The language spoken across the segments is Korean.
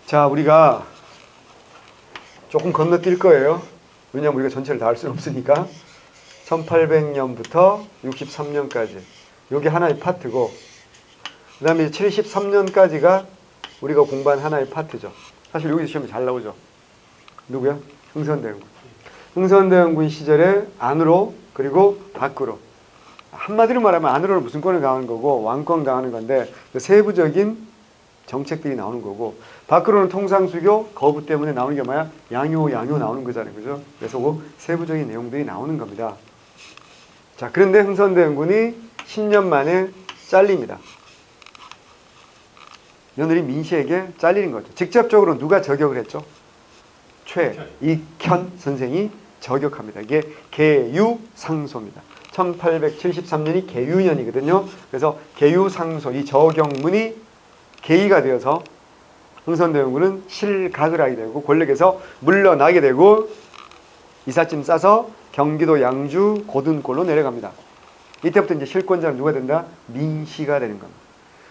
자, 우리가 조금 건너뛸 거예요. 왜냐면 우리가 전체를 다 할 수는 없으니까. 1800년부터 63년까지. 이게 하나의 파트고, 그 다음에 73년까지가 우리가 공부한 하나의 파트죠. 사실 여기서 시험이 잘 나오죠. 누구야? 흥선대원군. 흥선대원군 시절에 안으로 그리고 밖으로. 한마디로 말하면 안으로는 무슨권을 강하는 거고 왕권 강하는 건데 세부적인 정책들이 나오는 거고, 밖으로는 통상수교 거부 때문에 나오는 게 뭐야? 양요 나오는 거잖아요. 그죠? 그래서 그 세부적인 내용들이 나오는 겁니다. 자, 그런데 흥선대원군이 10년 만에 잘립니다. 며느리 민씨에게 잘리는 거죠. 직접적으로 누가 저격을 했죠? 최익현 선생이 저격합니다. 이게 계유상소입니다. 1873년이 계유년이거든요. 그래서 계유상소, 이 저격문이 계기가 되어서 흥선대원군은 실각을 하게 되고 권력에서 물러나게 되고 이삿짐 싸서 경기도 양주 고등골로 내려갑니다. 이때부터 이제 실권자는 누가 된다? 민씨가 되는 겁니다.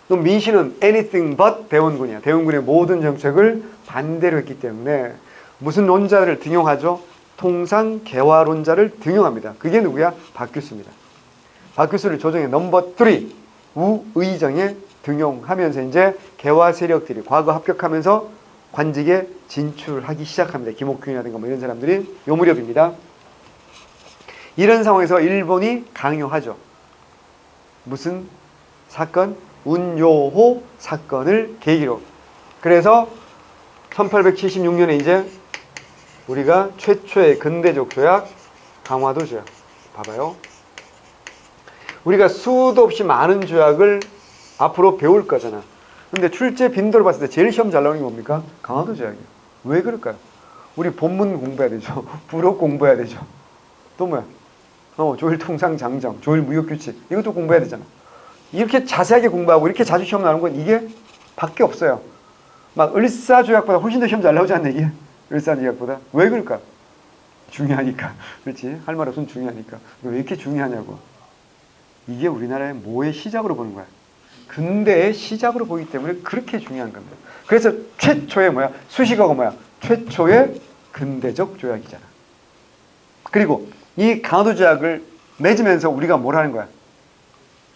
그럼 민씨는 anything but 대원군이야. 대원군의 모든 정책을 반대로 했기 때문에 무슨 론자를 등용하죠? 통상개화론자를 등용합니다. 그게 누구야? 박규수입니다. 박규수를 조정의 넘버 3 우의정에 등용하면서 이제 개화 세력들이 과거 합격하면서 관직에 진출하기 시작합니다. 김옥균이라든가 뭐 이런 사람들이 요 무렵입니다. 이런 상황에서 일본이 강요하죠. 무슨 사건? 운요호 사건을 계기로. 그래서 1876년에 이제 우리가 최초의 근대적 조약 강화도 조약. 봐봐요. 우리가 수도 없이 많은 조약을 앞으로 배울 거잖아. 근데 출제 빈도를 봤을 때 제일 시험 잘 나오는 게 뭡니까? 강화도 조약이에요. 왜 그럴까요? 우리 본문 공부해야 되죠. 부록 공부해야 되죠. 또 뭐야? 조일통상장정, 조일무역규칙 이것도 공부해야 되잖아. 이렇게 자세하게 공부하고 이렇게 자주 시험 나오는 건 이게 밖에 없어요. 막 을사조약보다 훨씬 더 시험 잘 나오지 않나 이게? 을사조약보다. 왜 그럴까? 중요하니까. 그렇지? 할 말 없으면 중요하니까. 왜 이렇게 중요하냐고. 이게 우리나라의 뭐의 시작으로 보는 거야? 근대의 시작으로 보기 때문에 그렇게 중요한 겁니다. 그래서 최초의 뭐야? 수식어가 뭐야? 최초의 근대적 조약이잖아. 그리고 이 강화도 조약을 맺으면서 우리가 뭘 하는 거야?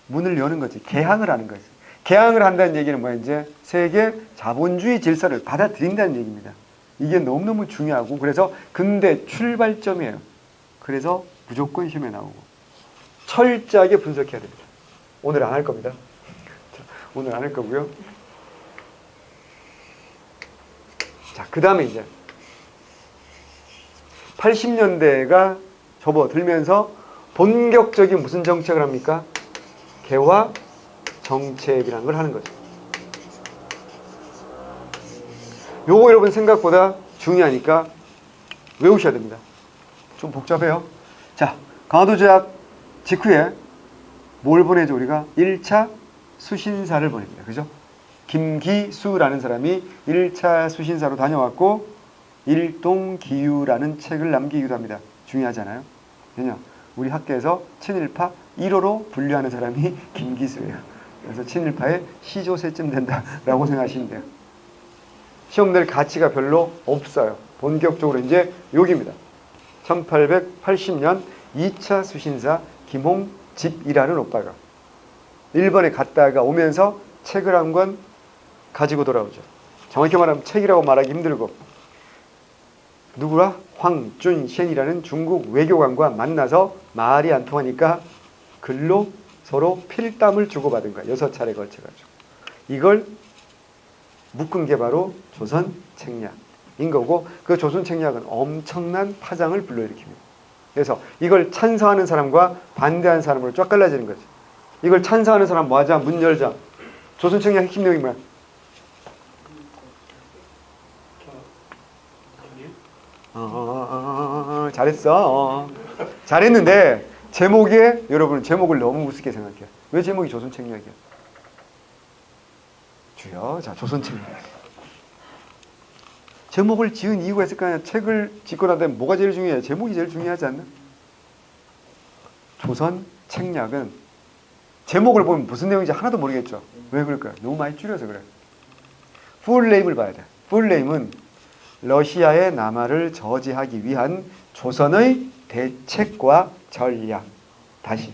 문을 여는 거지. 개항을 하는 거지. 개항을 한다는 얘기는 뭐야? 이제 세계 자본주의 질서를 받아들인다는 얘기입니다. 이게 너무너무 중요하고 그래서 근대 출발점이에요. 그래서 무조건 시험에 나오고 철저하게 분석해야 됩니다. 오늘 안 할 겁니다. 오늘 안 할 거고요. 자, 그 다음에 이제 80년대가 접어들면서 본격적인 무슨 정책을 합니까? 개화 정책이라는 걸 하는 거죠. 요거 여러분 생각보다 중요하니까 외우셔야 됩니다. 좀 복잡해요. 자, 강화도 조약 직후에 뭘 보내죠? 우리가 1차 수신사를 보냅니다. 그죠? 김기수라는 사람이 1차 수신사로 다녀왔고 일동기유라는 책을 남기기도 합니다. 중요하잖아요. 왜냐? 우리 학계에서 친일파 1호로 분류하는 사람이 김기수예요. 그래서 친일파의 시조세쯤 된다라고 생각하시면 돼요. 시험 낼 가치가 별로 없어요. 본격적으로 이제 여기입니다. 1880년 2차 수신사 김홍집이라는 오빠가 일본에 갔다가 오면서 책을 한 권 가지고 돌아오죠. 정확히 말하면 책이라고 말하기 힘들고 누구라? 황준셴이라는 중국 외교관과 만나서 말이 안 통하니까 글로 서로 필담을 주고받은 거야. 6차례 걸쳐가지고. 이걸 묶은 게 바로 조선책략인 거고 그 조선책략은 엄청난 파장을 불러일으킵니다. 그래서 이걸 찬성하는 사람과 반대하는 사람으로 쫙 갈라지는 거지. 이걸 찬성하는 사람 뭐 하자? 문 열자. 조선책략 핵심 내용이 뭐야? 잘했어. 잘했는데 제목에 여러분 제목을 너무 우습게 생각해요. 왜 제목이 조선책략이야? 주여, 자 조선책략. 제목을 지은 이유가 있을 거 아니야. 책을 짓고 난 다음에 뭐가 제일 중요해? 제목이 제일 중요하지 않나? 조선책략은 제목을 보면 무슨 내용인지 하나도 모르겠죠. 왜 그럴까요? 너무 많이 줄여서 그래. 풀네임을 봐야 돼. 풀네임은 러시아의 남하를 저지하기 위한 조선의 대책과 전략. 다시.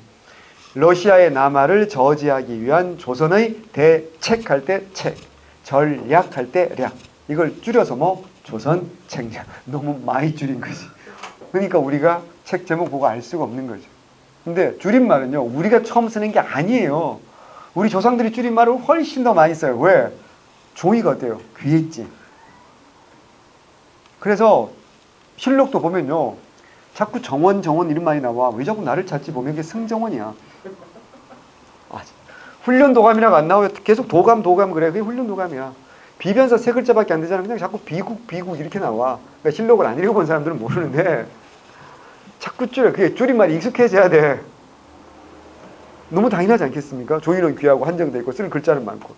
러시아의 남하를 저지하기 위한 조선의 대책할 때 책, 전략할 때 략. 이걸 줄여서 뭐? 조선 책략. 너무 많이 줄인 거지. 그러니까 우리가 책 제목 보고 알 수가 없는 거죠. 근데 줄임말은요, 우리가 처음 쓰는 게 아니에요. 우리 조상들이 줄임말을 훨씬 더 많이 써요. 왜? 종이가 어때요? 귀했지. 그래서 실록도 보면요, 자꾸 정원 이런 말이 나와. 왜 자꾸 나를 찾지? 보면 이게 승정원이야. 아, 훈련 도감이라고 안 나와요. 계속 도감 그래. 그게 훈련 도감이야. 비변사 3글자밖에 안 되잖아. 그냥 자꾸 비국 이렇게 나와. 그러니까 실록을 안 읽어본 사람들은 모르는데 자꾸 줄여. 그게 줄임말이 익숙해져야 돼. 너무 당연하지 않겠습니까? 종이는 귀하고 한정돼 있고 쓰는 글자는 많고.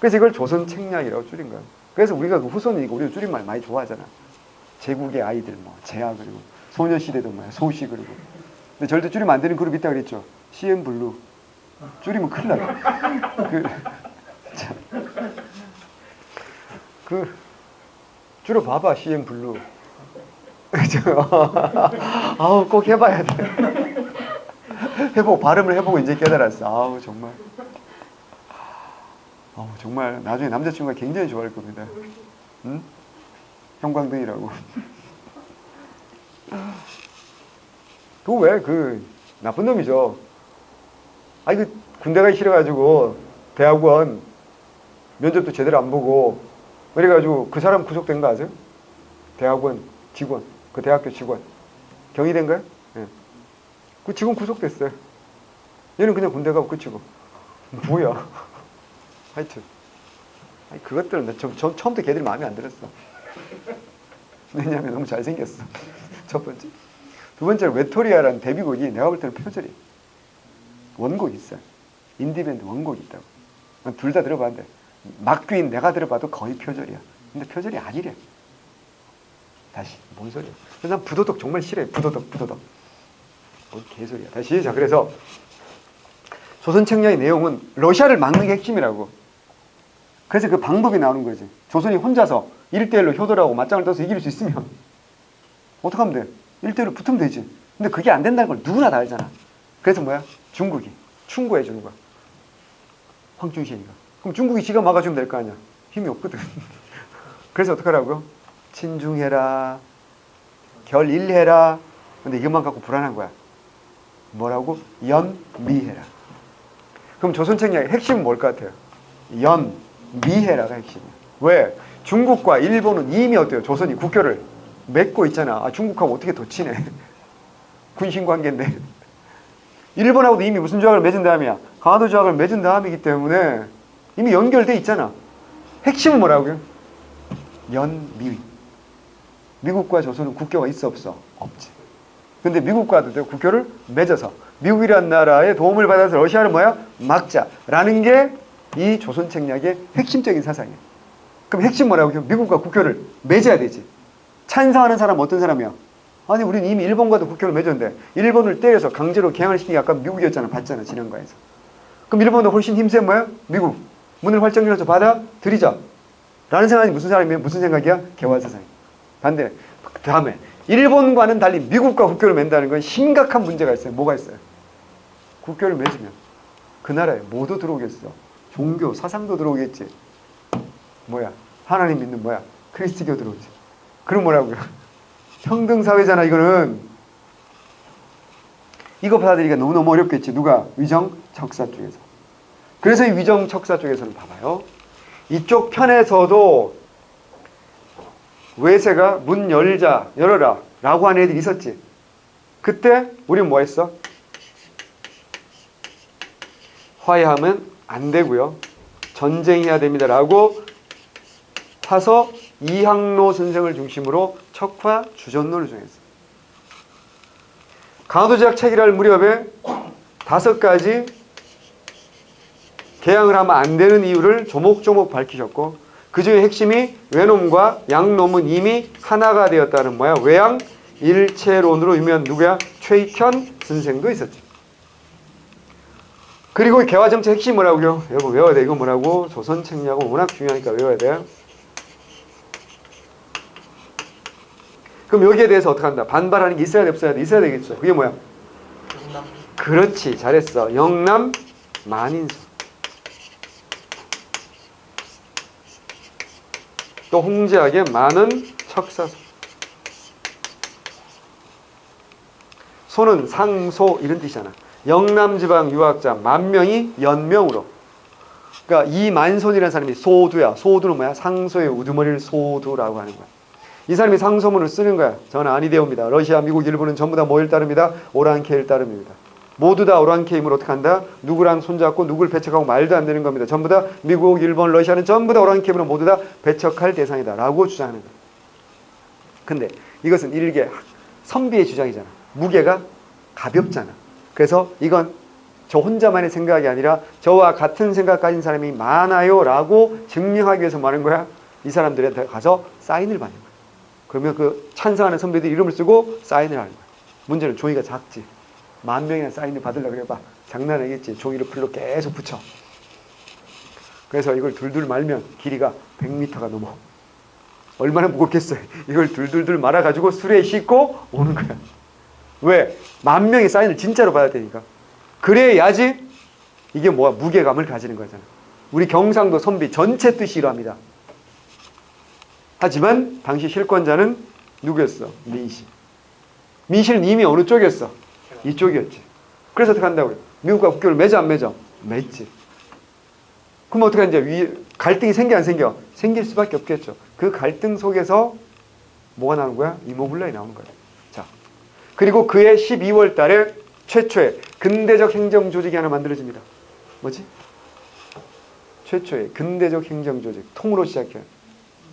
그래서 이걸 조선 책략이라고 줄인 거야. 그래서 우리가 그 후손이니까 우리가 줄임말 많이 좋아하잖아. 제국의 아이들 뭐 제아 그리고 소녀시대도 뭐야 소시 그리고. 근데 절대 줄이면 안 되는 그룹 있다 그랬죠. CN블루. 줄이면 큰일 나요. 줄여 봐봐 CN블루. 아우 꼭 해봐야 돼. 발음을 해보고 이제 깨달았어. 아우 정말. 정말 나중에 남자친구가 굉장히 좋아할 겁니다. 응? 형광등이라고. 그거 왜? 나쁜 놈이죠. 군대 가기 싫어가지고 대학원 면접도 제대로 안 보고 그래가지고 그 사람 구속된 거 아세요? 대학원 직원, 그 대학교 직원. 경위된가요? 예. 그 직원 구속됐어요. 얘는 그냥 군대 가고 끝이고. 뭐야? 하여튼. 그것들은 처음부터 걔들이 마음에 안 들었어. 왜냐하면 너무 잘생겼어. 첫 번째. 두 번째로 외톨이아라는 데뷔곡이 내가 볼 때는 표절이. 원곡 있어요. 인디밴드 원곡이 있다고. 둘 다 들어봤는데 막귀인 내가 들어봐도 거의 표절이야. 근데 표절이 아니래. 다시 뭔 소리야. 그래서 난 부도덕 정말 싫어해. 부도덕. 뭔 개소리야. 다시. 자, 그래서 조선 책략의 내용은 러시아를 막는 게 핵심이라고. 그래서 그 방법이 나오는 거지. 조선이 혼자서 1대1로 효도라고 맞짱을 떠서 이길 수 있으면 어떻게 하면 돼? 1대1로 붙으면 되지. 근데 그게 안 된다는 걸 누구나 다 알잖아. 그래서 뭐야? 중국이 충고해 주는 거야. 황충시니까. 그럼 중국이 지가 막아주면 될 거 아니야. 힘이 없거든. 그래서 어떡하라고요? 친중해라. 결일해라. 근데 이것만 갖고 불안한 거야. 뭐라고? 연미해라. 그럼 조선 책략의 핵심은 뭘 것 같아요? 연미해라가 핵심이야. 왜? 중국과 일본은 이미 어때요? 조선이 국교를 맺고 있잖아. 중국하고 어떻게 더 친해? 군신관계인데. 일본하고도 이미 무슨 조약을 맺은 다음이야? 강화도 조약을 맺은 다음이기 때문에 이미 연결돼 있잖아. 핵심은 뭐라고요? 연미. 미국과 조선은 국교가 있어 없어? 없지. 근데 미국과도 국교를 맺어서 미국이라는 나라의 도움을 받아서 러시아를 뭐야? 막자라는 게 이 조선 책략의 핵심적인 사상이야. 그럼 핵심 뭐라고요? 미국과 국교를 맺어야 되지. 찬성하는 사람 어떤 사람이야? 아니 우리는 이미 일본과도 국교를 맺었는데 일본을 때려서 강제로 개항을 시킨 게 아까 미국이었잖아. 봤잖아. 지난과에서. 그럼 일본도 훨씬 힘센 뭐야? 미국. 문을 활짝 열어서 받아들이자. 라는 생각이 무슨 사람이면 무슨 생각이야? 개화사상이야. 반대. 그 다음에 일본과는 달리 미국과 국교를 맺는다는 건 심각한 문제가 있어요. 뭐가 있어요? 국교를 맺으면 그 나라에 뭐도 들어오겠어? 종교, 사상도 들어오겠지. 뭐야? 하나님 믿는 뭐야? 크리스트교 들어오지. 그럼 뭐라고요? 평등사회잖아 이거는. 이거 받아들이기가 너무너무 어렵겠지. 누가? 위정척사 쪽에서. 그래서 이 위정척사 쪽에서는 봐봐요. 이쪽 편에서도 외세가 문 열어라 라고 하는 애들이 있었지. 그때 우리는 뭐 했어? 화해하면 안 되고요. 전쟁해야 됩니다 라고 타서 이항로 선생을 중심으로 척화 주전론을 정했어. 강화도 제약 체결할 무렵에 5가지 개항을 하면 안 되는 이유를 조목조목 밝히셨고 그 중에 핵심이 외놈과 양놈은 이미 하나가 되었다는 뭐야? 외양 일체론으로 유명한 누구야? 최익현 선생도 있었죠. 그리고 개화 정책 핵심이 뭐라고요? 여러분 외워야 돼. 이거 뭐라고? 조선 책략은 워낙 중요하니까 외워야 돼. 그럼 여기에 대해서 어떻게 한다? 반발하는 게 있어야 돼, 없어야 돼? 있어야 되겠죠. 그게 뭐야? 그렇지, 잘했어. 영남 만인수. 또 홍제하게 많은 척사소. 소는 상소 이런 뜻이잖아. 영남지방 유학자 만명이 연명으로. 그러니까 이 만손이라는 사람이 소두야. 소두는 뭐야? 상소의 우두머리를 소두라고 하는 거야. 이 사람이 상소문을 쓰는 거야. 저는 아니되옵니다. 러시아, 미국, 일본은 전부 다 뭐를 따릅니다? 오랑캐를 따릅니다. 모두 다 오랑캐임을 어떻게 한다? 누구랑 손잡고 누구를 배척하고 말도 안 되는 겁니다. 전부 다 미국, 일본, 러시아는 전부 다 오랑캐임으로 모두 다 배척할 대상이다 라고 주장하는 거야. 근데 이것은 일개 선비의 주장이잖아. 무게가 가볍잖아. 그래서 이건 저 혼자만의 생각이 아니라 저와 같은 생각 가진 사람이 많아요 라고 증명하기 위해서 뭐 하는 거야? 이 사람들한테 가서 사인을 받는 거야. 그러면 그 찬성하는 선배들 이름을 쓰고 사인을 하는 거야. 문제는 종이가 작지. 10,000명이나 사인을 받으려고 그래봐. 장난 아니겠지. 종이를 풀로 계속 붙여. 그래서 이걸 둘둘 말면 길이가 100m가 넘어. 얼마나 무겁겠어요. 이걸 둘둘둘 말아가지고 술에 싣고 오는 거야. 왜? 10,000명의 사인을 진짜로 받아야 되니까. 그래야지 이게 뭐야? 무게감을 가지는 거잖아. 우리 경상도 선비 전체 뜻이 이러합니다. 하지만 당시 실권자는 누구였어? 민실. 민실은 이미 어느 쪽이었어? 이쪽이었지. 그래서 어떻게 한다고요? 미국과 국교를 맺어 안 맺어? 맺지. 그럼 어떻게 하는지 갈등이 생겨 안 생겨? 생길 수밖에 없겠죠. 그 갈등 속에서 뭐가 나오는 거야? 이모군란이 나오는 거야. 자, 그리고 그해 12월 달에 최초의 근대적 행정 조직이 하나 만들어집니다. 뭐지? 최초의 근대적 행정 조직. 통으로 시작해.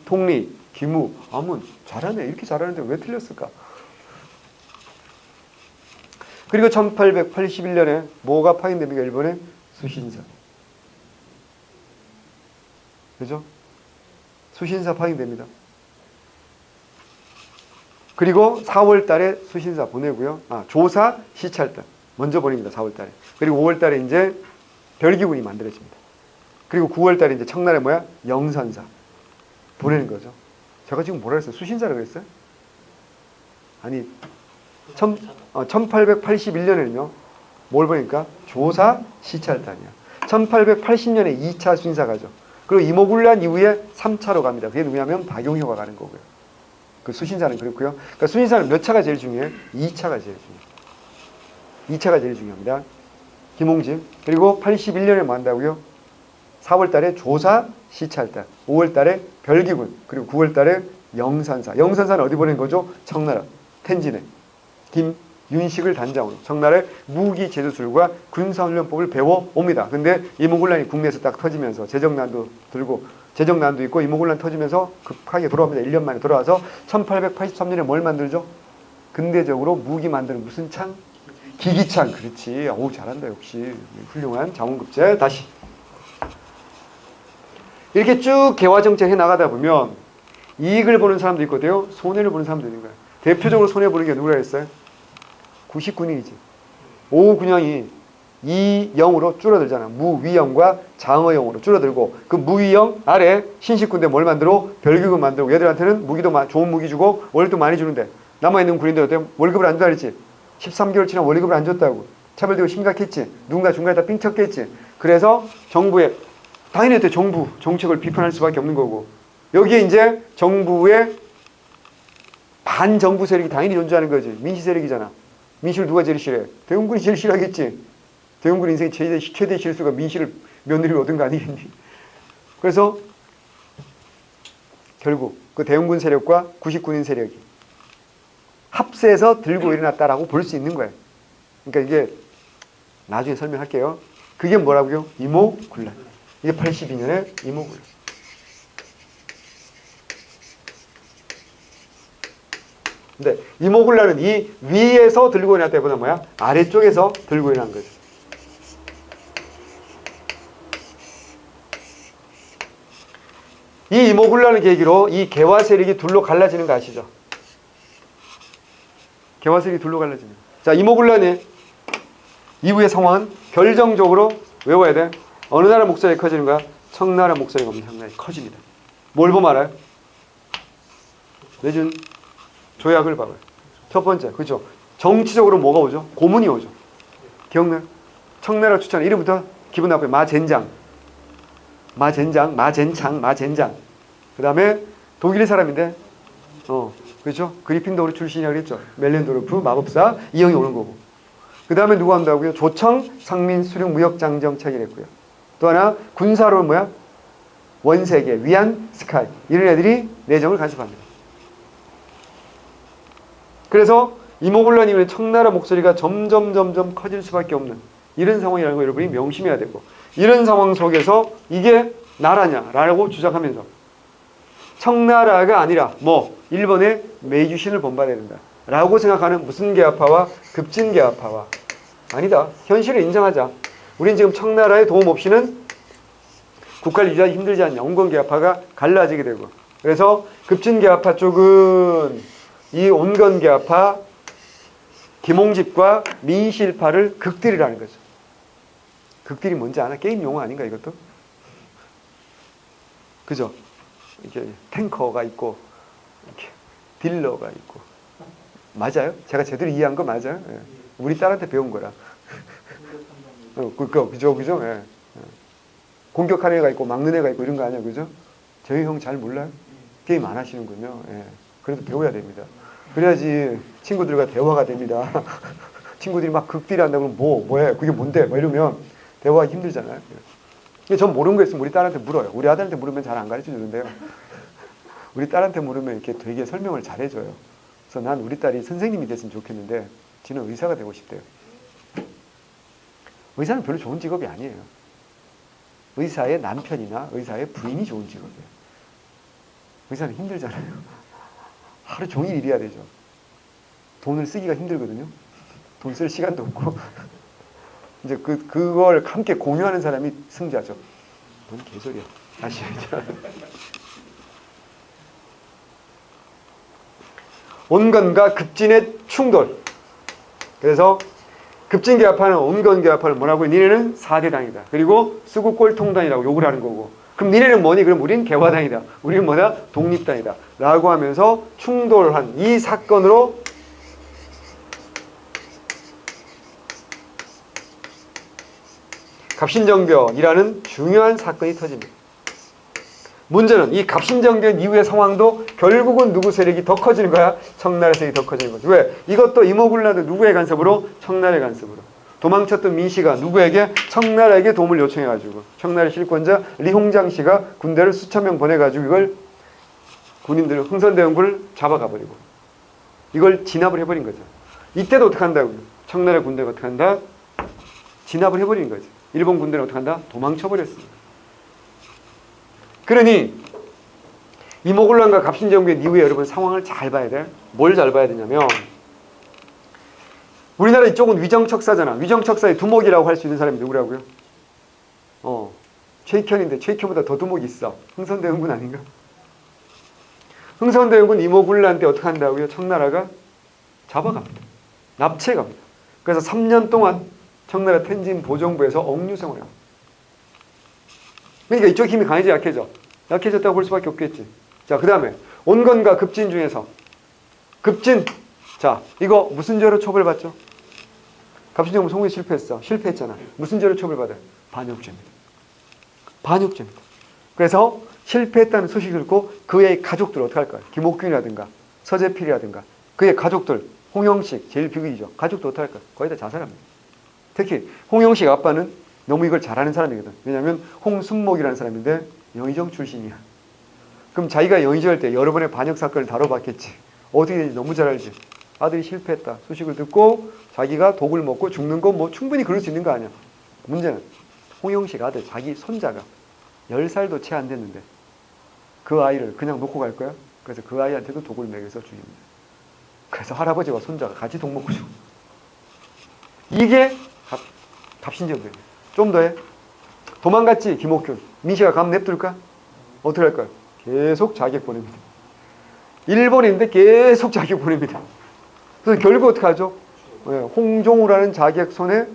통리, 기무, 아문. 잘하네. 이렇게 잘하는데 왜 틀렸을까? 그리고 1881년에 뭐가 파견됩니까? 일본의 수신사. 그죠? 수신사 파견됩니다. 그리고 4월 달에 수신사 보내고요. 조사 시찰단. 먼저 보냅니다. 4월 달에. 그리고 5월 달에 이제 별기군이 만들어집니다. 그리고 9월 달에 이제 청나라에 뭐야? 영산사. 보내는 거죠. 제가 지금 뭐라 했어요? 수신사라고 그랬어요? 아니, 1881년에는요. 뭘 보니까? 조사 시찰단이야. 1880년에 2차 수신사 가죠. 그리고 이모군란 이후에 3차로 갑니다. 그게 누구냐면 박용효가 가는 거고요. 그 수신사는 그렇고요. 그러니까 수신사는 몇 차가 제일 중요해요? 2차가 제일 중요해요. 2차가 제일 중요합니다. 김홍집. 그리고 81년에 뭐 한다고요? 4월 달에 조사 시찰단. 5월 달에 별기군. 그리고 9월 달에 영산사. 영산사는 어디 보낸 거죠? 청나라. 텐진에. 김윤식을 단장으로 청나라의 무기 제도술과 군사훈련법을 배워옵니다. 근데 이모군란이 국내에서 딱 터지면서 재정난도 있고 이모군란 터지면서 급하게 돌아옵니다. 1년 만에 돌아와서 1883년에 뭘 만들죠? 근대적으로 무기 만드는 무슨 창? 기기창. 그렇지. 어우 잘한다 역시. 훌륭한 자원급제. 다시. 이렇게 쭉 개화정책 해나가다 보면 이익을 보는 사람도 있거든요. 손해를 보는 사람도 있는 거예요. 대표적으로 손해보는 게 누구라 했어요? 99년이지. 5군영이 이영으로 줄어들잖아. 무위영과 장어영으로 줄어들고 그 무위영 아래 신식군대 뭘 만들어? 별기군 만들고 얘들한테는 무기도 좋은 무기 주고 월급도 많이 주는데 남아있는 군인들 어때? 월급을 안 준다 그랬지. 13개월 지나 월급을 안 줬다고. 차별되고 심각했지. 누군가 중간에 다 삥 쳤겠지. 그래서 정부에 당연히 어때? 정부 정책을 비판할 수밖에 없는 거고 여기에 이제 정부의 반정부 세력이 당연히 존재하는 거지. 민시 세력이잖아. 민시를 누가 제일 싫어해? 대웅군이 제일 싫어하겠지. 대웅군 인생의 최대 실수가 민시를 며느리를 얻은 거 아니겠니? 그래서 결국 그 대웅군 세력과 99인 세력이 합세해서 들고 일어났다라고 볼 수 있는 거예요. 그러니까 이게 나중에 설명할게요. 그게 뭐라고요? 이모군란. 이게 82년에 이모군란. 근데 이모군란은 이 위에서 들고 일어났다기보다 뭐야? 아래쪽에서 들고 일어난 거죠. 이 이모군란을 계기로 이 개화 세력이 둘로 갈라지는 거 아시죠? 개화 세력이 둘로 갈라지는 거. 자, 이모군란의 이후의 상황은 결정적으로 외워야 돼. 어느 나라 목소리가 커지는 거야? 청나라 목소리가 엄청나게 커집니다. 뭘 보면 알아요? 내준 조약을 봐봐요. 첫 번째, 그죠? 정치적으로 뭐가 오죠? 고문이 오죠. 기억나요? 청나라 추천 이름부터 기분 나빠요. 마젠장. 그 다음에 독일 사람인데, 그렇죠? 그리핀도르 출신이라고 그랬죠. 멜렌도르프 마법사 이 형이 오는 거고. 그 다음에 누가 한다고요? 조청 상민 수륙 무역장정책이랬고요. 또 하나 군사로 뭐야? 원세계 위안 스카이 이런 애들이 내정을 간섭합니다. 그래서 이모군란이면 청나라 목소리가 점점 커질 수밖에 없는 이런 상황이라는 거 여러분이 명심해야 되고, 이런 상황 속에서 이게 나라냐라고 주장하면서 청나라가 아니라 일본의 메이주신을 본받아야 된다 라고 생각하는 무슨 계파와 급진 계파와, 아니다, 현실을 인정하자, 우린 지금 청나라의 도움 없이는 국가를 유지하기 힘들지 않냐, 온건 계파가 갈라지게 되고, 그래서 급진 계파 쪽은 이 온건 계파 김홍집과 민실파를 극딜이라는 거죠. 극딜이 뭔지 아나? 게임 용어 아닌가 이것도? 그죠? 이렇게 탱커가 있고 이렇게 딜러가 있고. 맞아요? 제가 제대로 이해한 거 맞아요? 예. 우리 딸한테 배운 거라. 그죠? 예. 공격하는 애가 있고 막는 애가 있고 이런 거 아니야, 그죠? 저희 형 잘 몰라요? 게임 안 하시는군요. 예. 그래도 배워야 됩니다. 그래야지 친구들과 대화가 됩니다. 친구들이 막 극딜 한다고 그러면 뭐해? 그게 뭔데? 막 이러면 대화가 힘들잖아요. 전 모르는 거 있으면 우리 딸한테 물어요. 우리 아들한테 물으면 잘 안 가르쳐 주는데요. 우리 딸한테 물으면 이렇게 되게 설명을 잘 해줘요. 그래서 난 우리 딸이 선생님이 됐으면 좋겠는데 지는 의사가 되고 싶대요. 의사는 별로 좋은 직업이 아니에요. 의사의 남편이나 의사의 부인이 좋은 직업이에요. 의사는 힘들잖아요. 하루 종일 일해야 되죠. 돈을 쓰기가 힘들거든요. 돈 쓸 시간도 없고. 이제 그걸 함께 공유하는 사람이 승자죠. 뭔 개소리야. 아시죠? 온건과 급진의 충돌. 그래서 급진계합파는 온건계합파를 뭐라고? 니네는 4대당이다. 그리고 수구꼴통당이라고 욕을 하는 거고. 그럼 니네는 뭐니? 그럼 우린 개화당이다. 우리는 뭐다? 독립당이다. 라고 하면서 충돌한 이 사건으로 갑신정변이라는 중요한 사건이 터집니다. 문제는 이 갑신정변 이후의 상황도 결국은 누구 세력이 더 커지는 거야? 청나라 세력이 더 커지는 거죠. 왜? 이것도 이모군란도 누구의 간섭으로? 청나라의 간섭으로. 도망쳤던 민씨가 누구에게? 청나라에게 도움을 요청해가지고 청나라 실권자 리홍장 씨가 군대를 수천 명 보내가지고 이걸 군인들 흥선대원군을 잡아가버리고 이걸 진압을 해버린 거죠. 이때도 어떻게 한다고요? 청나라 군대가 어떻게 한다? 진압을 해버린 거죠. 일본 군대는 어떻게 한다? 도망쳐버렸습니다. 그러니 이모군란과 갑신정변 이후에 여러분 상황을 잘 봐야 돼. 뭘 잘 봐야 되냐면 우리나라 이쪽은 위정척사잖아. 위정척사의 두목이라고 할 수 있는 사람이 누구라고요? 최익현인데 최익현보다 더 두목이 있어. 흥선대원군 아닌가? 흥선대원군 이모군란 때 어떻게 한다고요? 청나라가 잡아갑니다. 납치해갑니다. 그래서 3년 동안 청나라 텐진 보정부에서 억류생활을 합니다. 그러니까 이쪽 힘이 강해져 약해져? 약해졌다고 볼 수밖에 없겠지. 자, 그 다음에 온건과 급진 중에서 급진, 자, 이거 무슨 죄로 처벌받죠? 갑신정부 송해 실패했잖아. 무슨 죄로 처벌받아요? 반역죄입니다. 반역죄입니다. 그래서 실패했다는 소식을 듣고 그의 가족들 어떻게 할까요? 김옥균이라든가 서재필이라든가 그의 가족들, 홍영식 제일 비극이죠. 가족도 어떻게 할까요? 거의 다 자살합니다. 특히 홍영식 아빠는 너무 이걸 잘하는 사람이거든. 왜냐하면 홍순목이라는 사람인데 영의정 출신이야. 그럼 자기가 영의정할 때 여러 번의 반역 사건을 다뤄봤겠지. 어떻게 되는지 너무 잘 알지. 아들이 실패했다 소식을 듣고 자기가 독을 먹고 죽는 건 뭐 충분히 그럴 수 있는 거 아니야. 문제는 홍영식 아들 자기 손자가 10살도 채 안 됐는데 그 아이를 그냥 놓고 갈 거야? 그래서 그 아이한테도 독을 먹여서 죽입니다. 그래서 할아버지와 손자가 같이 독 먹고 죽어. 이게 갑신정변이에요. 좀 더 해. 도망갔지 김옥균. 민씨가 가면 냅둘까? 어떻게 할까요? 계속 자객 보냅니다. 일본인데 계속 자객 보냅니다. 그래서 결국 어떻게 하죠? 홍종우라는 자객 손에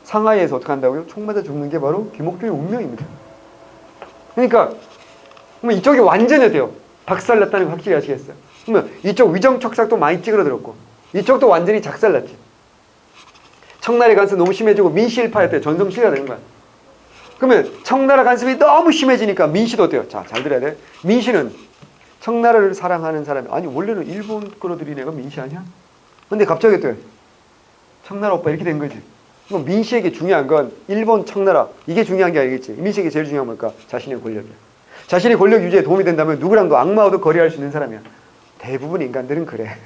상하이에서 어떻게 한다고요? 총 맞아 죽는 게 바로 김옥준의 운명입니다. 그러니까 그러면 이쪽이 완전히 돼요. 박살났다는 거 확실히 아시겠어요? 그러면 이쪽 위정척삭도 많이 찌그러들었고 이쪽도 완전히 작살났지. 청나라 간섭 너무 심해지고 민씨일파였대요. 전성시대가 되는 거야. 그러면 청나라 간섭이 너무 심해지니까 민씨도 어때요? 자, 잘 들어야 돼. 민씨는 청나라를 사랑하는 사람이 아니 원래는 일본 끌어들인 애가 민씨 아니야? 근데 갑자기 어때요? 청나라 오빠 이렇게 된 거지. 그럼 민씨에게 중요한 건 일본 청나라 이게 중요한 게 아니겠지. 민씨에게 제일 중요한 건 뭘까? 자신의 권력이야. 자신의 권력 유지에 도움이 된다면 누구랑도 악마와도 거래할 수 있는 사람이야. 대부분 인간들은 그래.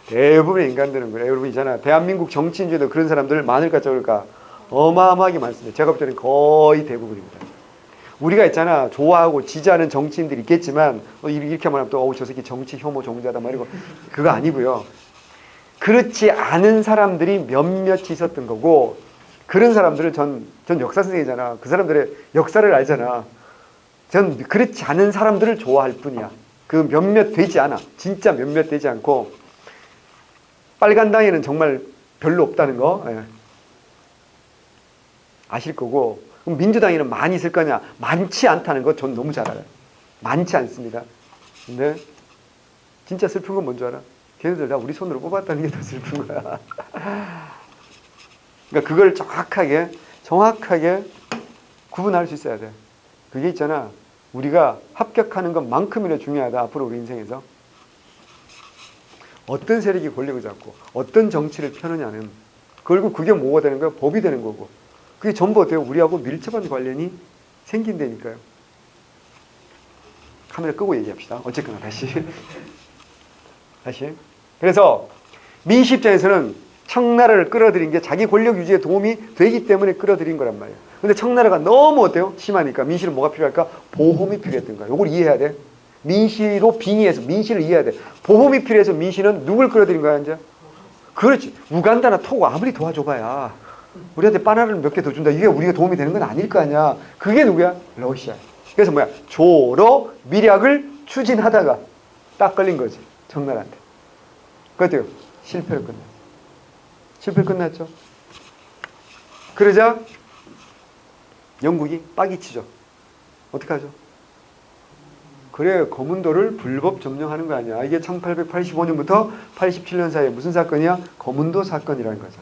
대부분의 인간들은 그래. 여러분 있잖아. 대한민국 정치인 중에도 그런 사람들 많을까 적을까? 어마어마하게 많습니다. 제가 볼 때는 거의 대부분입니다. 우리가 있잖아. 좋아하고 지지하는 정치인들이 있겠지만 이렇게 말하면 또 저 새끼 정치 혐오 종자다 말이고 그거 아니고요. 그렇지 않은 사람들이 몇몇 있었던 거고 그런 사람들을 전 역사 선생이잖아. 그 사람들의 역사를 알잖아. 전 그렇지 않은 사람들을 좋아할 뿐이야. 그 몇몇 되지 않아. 진짜 몇몇 되지 않고 빨간당에는 정말 별로 없다는 거 아실 거고 그럼 민주당에는 많이 있을 거냐? 많지 않다는 거 전 너무 잘 알아요. 많지 않습니다. 근데 진짜 슬픈 건 뭔 줄 알아? 걔네들 다 우리 손으로 뽑았다는 게 더 슬픈 거야. 그러니까 그걸 정확하게 구분할 수 있어야 돼. 그게 있잖아. 우리가 합격하는 것만큼이나 중요하다. 앞으로 우리 인생에서. 어떤 세력이 권력을 잡고 어떤 정치를 펴느냐는 결국 그게 뭐가 되는 거야? 법이 되는 거고. 그게 전부 어때요? 우리하고 밀접한 관련이 생긴다니까요. 카메라 끄고 얘기합시다. 어쨌거나 다시. 그래서 민씨 입장에서는 청나라를 끌어들인 게 자기 권력 유지에 도움이 되기 때문에 끌어들인 거란 말이에요. 근데 청나라가 너무 어때요? 심하니까 민씨는 뭐가 필요할까? 보험이 필요했던 거야. 이걸 이해해야 돼. 민씨로 빙의해서 민씨를 이해해야 돼. 보험이 필요해서 민씨는 누굴 끌어들인 거야 이제? 그렇지. 우간다나 토고 아무리 도와줘봐야 우리한테 바나나를 몇 개 더 준다. 이게 우리가 도움이 되는 건 아닐 거 아니야. 그게 누구야? 러시아. 그래서 뭐야? 조로 미략을 추진하다가 딱 걸린 거지. 청나라한테. 그것도요. 실패로 끝났어. 실패로 끝났죠. 그러자 영국이 빡이 치죠. 어떻게 하죠? 그래 거문도를 불법 점령하는 거 아니야. 이게 1885년부터 87년 사이에 무슨 사건이야? 거문도 사건이라는 거죠.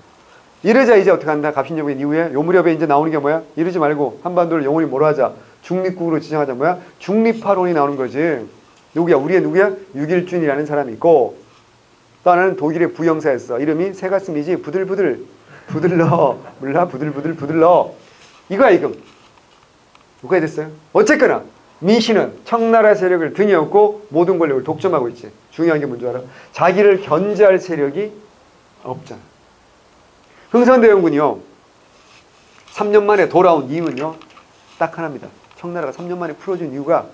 이러자 이제 어떻게 한다? 갑신정변 이후에 요 무렵에 이제 나오는 게 뭐야? 이러지 말고 한반도를 영원히 뭐로 하자? 중립국으로 지정하자. 뭐야? 중립파론이 나오는 거지. 누구야? 우리의 누구야? 유길준이라는 사람이 있고 또 하나는 독일의 부영사였어. 이름이 새가슴이지 부들부들 부들러 몰라? 부들부들 부들러 이거야 이금. 누가 됐어요? 어쨌거나 민씨는 청나라 세력을 등에 업고 모든 권력을 독점하고 있지. 중요한 게 뭔지 알아? 자기를 견제할 세력이 없잖아. 흥선대원군이요. 3년 만에 돌아온 이유는요. 딱 하나입니다. 청나라가 3년 만에 풀어준 이유가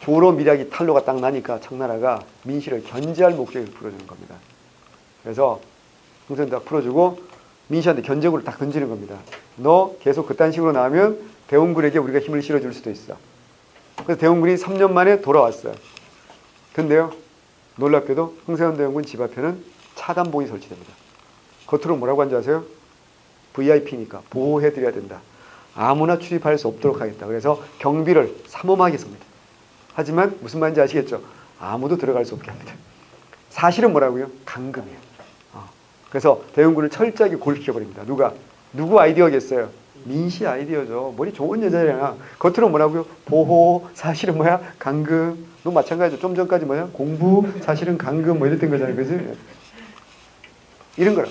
조로 미략이 탈로가 딱 나니까 청나라가 민씨를 견제할 목적을 풀어주는 겁니다. 그래서 흥선대 딱 풀어주고 민씨한테 견제구를 딱 던지는 겁니다. 너 계속 그딴 식으로 나오면 대원군에게 우리가 힘을 실어줄 수도 있어. 그래서 대원군이 3년 만에 돌아왔어요. 근데요. 놀랍게도 흥선대원군 집 앞에는 차단봉이 설치됩니다. 겉으로 뭐라고 한지 아세요? VIP니까 보호해드려야 된다. 아무나 출입할 수 없도록 하겠다. 그래서 경비를 삼엄하게 씁니다. 하지만 무슨 말인지 아시겠죠? 아무도 들어갈 수 없게 합니다. 사실은 뭐라고요? 강금이에요. 그래서 대원군을 철저하게 고립시켜버립니다. 누구 아이디어겠어요? 민씨 아이디어죠. 머리 좋은 여자잖아. 겉으로 뭐라고요? 보호, 사실은 뭐야? 강금. 너 마찬가지죠. 좀 전까지 뭐야? 공부, 사실은 강금 뭐 이랬던 거잖아요. 그지? 이런 거라.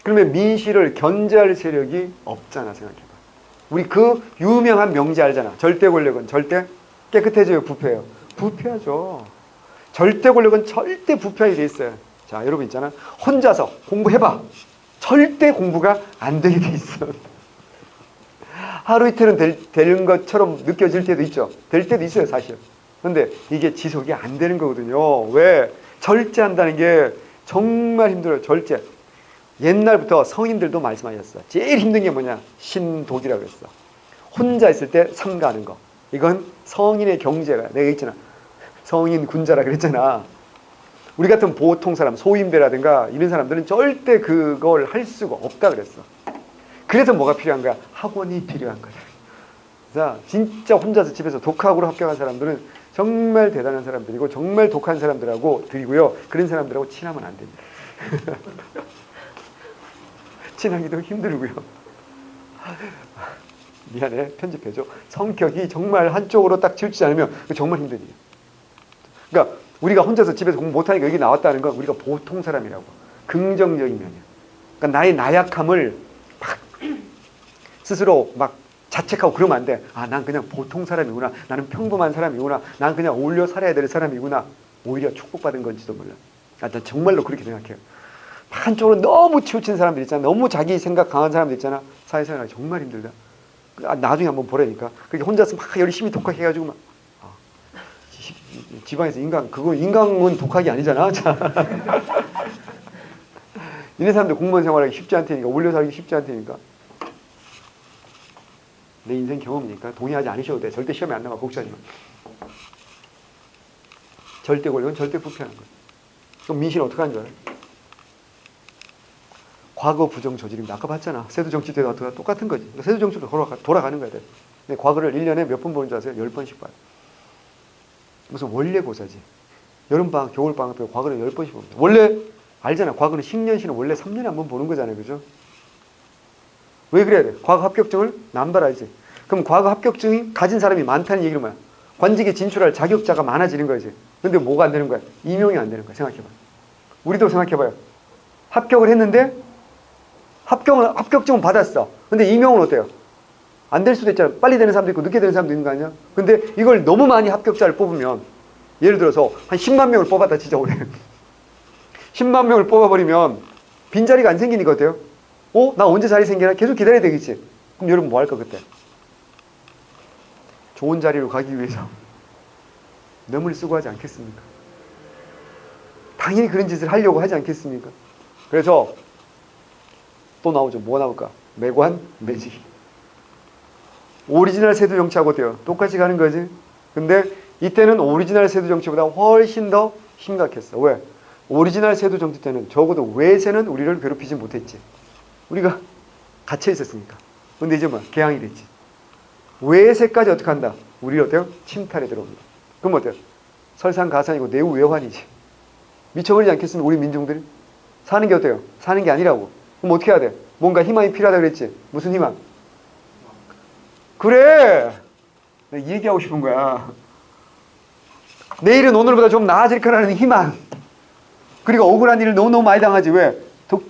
그러면 민씨를 견제할 세력이 없잖아. 생각해봐. 우리 그 유명한 명제 알잖아. 절대 권력은 절대 깨끗해져요? 부패해요? 부패하죠. 절대 권력은 절대 부패하게 돼 있어요. 자, 여러분 있잖아. 혼자서 공부해봐. 절대 공부가 안 되게 돼 있어. 하루 이틀은 되는 것처럼 느껴질 때도 있죠. 될 때도 있어요, 사실. 근데 이게 지속이 안 되는 거거든요. 왜? 절제한다는 게 정말 힘들어요. 절제. 옛날부터 성인들도 말씀하셨어요. 제일 힘든 게 뭐냐? 신독이라고 했어. 혼자 있을 때 삼가하는 거. 이건 성인의 경제가. 내가 있잖아. 성인 군자라 그랬잖아. 우리 같은 보통 사람, 소임대라든가 이런 사람들은 절대 그걸 할 수가 없다 그랬어. 그래서 뭐가 필요한 거야? 학원이 필요한 거야. 그래서 진짜 혼자서 집에서 독학으로 합격한 사람들은 정말 대단한 사람들이고 정말 독한 사람들하고 들이고요. 그런 사람들하고 친하면 안 됩니다. 친하기도 힘들고요. 미안해, 편집해줘. 성격이 정말 한쪽으로 딱 치우치지 않으면 정말 힘들어요. 그러니까 우리가 혼자서 집에서 공부 못하니까 여기 나왔다는 건 우리가 보통 사람이라고. 긍정적인 면이야. 그러니까 나의 나약함을 막 스스로 막 자책하고 그러면 안 돼. 아, 난 그냥 보통 사람이구나. 나는 평범한 사람이구나. 난 그냥 어울려 살아야 될 사람이구나. 오히려 축복받은 건지도 몰라. 난 정말로 그렇게 생각해요. 한쪽으로 너무 치우친 사람들 있잖아. 너무 자기 생각 강한 사람들 있잖아. 사회생활이 정말 힘들다. 나중에 한번 보라니까. 그렇게 혼자서 막 열심히 독학해가지고 막 지방에서 인강은 독학이 아니잖아. 이런 사람들 공무원 생활하기 쉽지 않다니까. 올려 살기 쉽지 않다니까. 내 인생 경험이니까 동의하지 않으셔도 돼. 절대 시험에 안 나가. 걱정하지 마. 절대 권력은 절대 부패하는 거야. 그럼 민심은 어떻게 하는 줄 알아요? 과거 부정 저지릅니다. 아까 봤잖아. 세두정치 때도 똑같은 거지. 그러니까 세두정치로 돌아가는 거야. 근데 과거를 1년에 몇 번 보는 줄 아세요? 10번씩 봐요. 무슨 원래고사지. 여름방학, 겨울방학 빼고 과거를 10번씩 봅니다. 원래 알잖아. 과거는 10년씩은 원래 3년에 한 번 보는 거잖아요. 그죠? 왜 그래야 돼? 과거 합격증을 남발하지. 그럼 과거 합격증이 가진 사람이 많다는 얘기는 뭐야? 관직에 진출할 자격자가 많아지는 거지. 근데 뭐가 안 되는 거야? 임용이 안 되는 거야. 생각해봐. 우리도 생각해봐요. 합격을 했는데 합격증은 받았어. 근데 임용은 어때요? 안 될 수도 있잖아. 빨리 되는 사람도 있고 늦게 되는 사람도 있는 거 아니야? 근데 이걸 너무 많이 합격자를 뽑으면 예를 들어서 한 10만 명을 뽑았다 치자 올해. 10만 명을 뽑아버리면 빈자리가 안 생기니까 어때요? 나 언제 자리 생기나? 계속 기다려야 되겠지. 그럼 여러분 뭐 할까 그때? 좋은 자리로 가기 위해서 놈을 쓰고 하지 않겠습니까? 당연히 그런 짓을 하려고 하지 않겠습니까? 그래서 또 나오죠. 뭐 나올까? 매관, 매직. 오리지널 세도 정치하고 어때요? 똑같이 가는 거지. 근데 이때는 오리지널 세도 정치보다 훨씬 더 심각했어. 왜? 오리지널 세도 정치 때는 적어도 외세는 우리를 괴롭히지 못했지. 우리가 갇혀 있었으니까. 근데 이제 개항이 됐지. 외세까지 어떻게 한다? 우리 어때요? 침탈에 들어옵니다. 그럼 어때요? 설상가상이고 내우외환이지. 미쳐버리지 않겠습니까? 우리 민중들이? 사는 게 어때요? 사는 게 아니라고. 그럼 어떻게 해야 돼? 뭔가 희망이 필요하다 그랬지. 무슨 희망? 그래! 이 얘기하고 싶은 거야. 내일은 오늘보다 좀 나아질 거라는 희망. 그리고 억울한 일을 너무너무 많이 당하지. 왜?